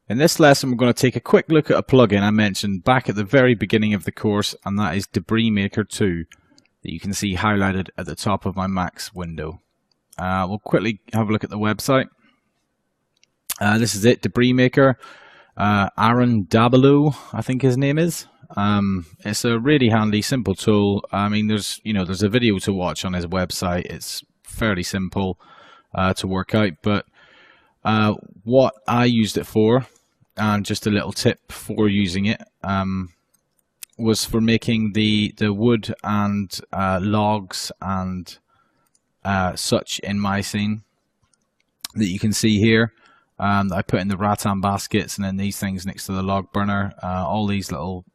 In this lesson, we're going to take a quick look at a plugin I mentioned back at the very beginning of the course, and that is Debris Maker 2, that you can see highlighted at the top of my Mac's window. We'll quickly have a look at the website. This is it, Debris Maker. Aaron Dabelow, I think his name is. It's a really handy, simple tool. I mean, there's a video to watch on his website. It's fairly simple to work out, but what I used it for, and just a little tip for using it, was for making the wood and logs and such in my scene that you can see here. I put in the rattan baskets, and then these things next to the log burner, all these little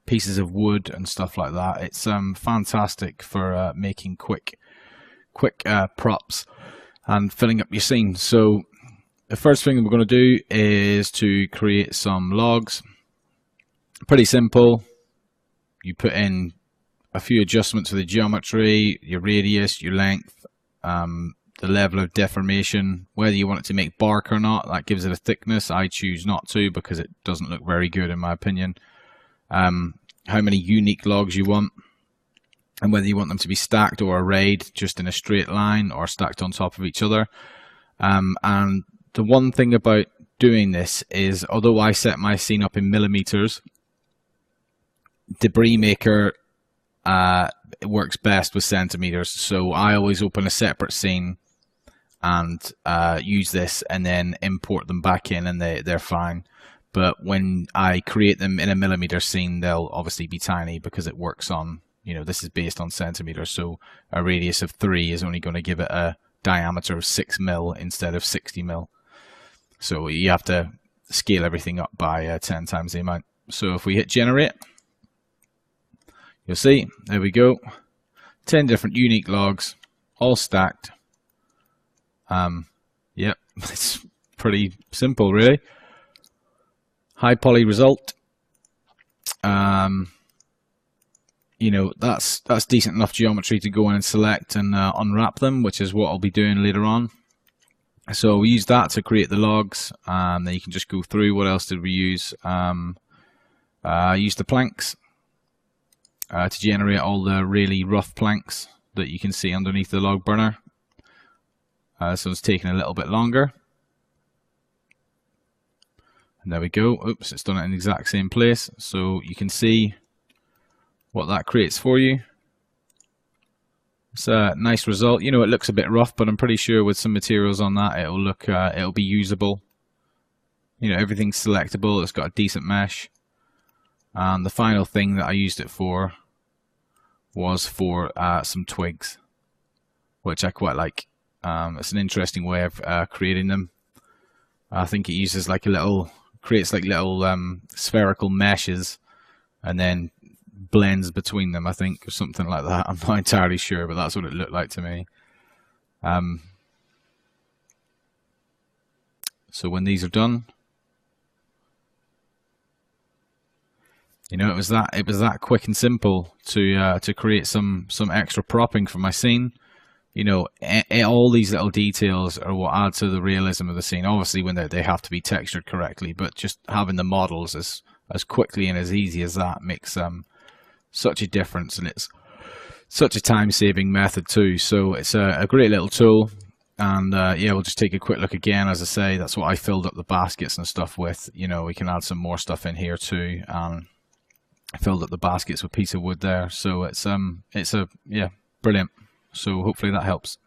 pieces of wood and stuff like that. It's fantastic for making quick props and filling up your scene. So the first thing we're going to do is to create some logs. Pretty simple. You put in a few adjustments for the geometry, your radius, your length, the level of deformation, whether you want it to make bark or not. That gives it a thickness. I choose not to because it doesn't look very good in my opinion. How many unique logs you want, and whether you want them to be stacked or arrayed just in a straight line or stacked on top of each other. And the one thing about doing this is, although I set my scene up in millimeters, Debris Maker it works best with centimeters. So I always open a separate scene and use this and then import them back in, and they're fine. But when I create them in a millimeter scene, they'll obviously be tiny because it works on, this is based on centimeters. So a radius of 3 is only going to give it a diameter of 6 mil instead of 60 mil. So you have to scale everything up by 10 times the amount. So if we hit generate, you'll see, there we go, 10 different unique logs, all stacked. Yep, it's pretty simple really. High poly result. That's decent enough geometry to go in and select and unwrap them, which is what I'll be doing later on. So we use that to create the logs, and then you can just go through. What else did we use? I used the planks to generate all the really rough planks that you can see underneath the log burner. So it's taking a little bit longer. And there we go. Oops, it's done it in the exact same place. So you can see what that creates for you. It's a nice result. It looks a bit rough, but I'm pretty sure with some materials on that, it'll be usable. Everything's selectable. It's got a decent mesh. And the final thing that I used it for was for some twigs, which I quite like. It's an interesting way of creating them. I think it uses creates little spherical meshes and then blends between them, I think, or something like that. I'm not entirely sure, but that's what it looked like to me. So when these are done, it was that quick and simple to create some extra propping for my scene. All these little details are what add to the realism of the scene. Obviously, when they have to be textured correctly, but just having the models as quickly and as easy as that makes such a difference, and it's such a time-saving method too. So it's a great little tool. And yeah, we'll just take a quick look again. As I say, that's what I filled up the baskets and stuff with. We can add some more stuff in here too. I filled up the baskets with a piece of wood there. So it's yeah, brilliant. So hopefully that helps.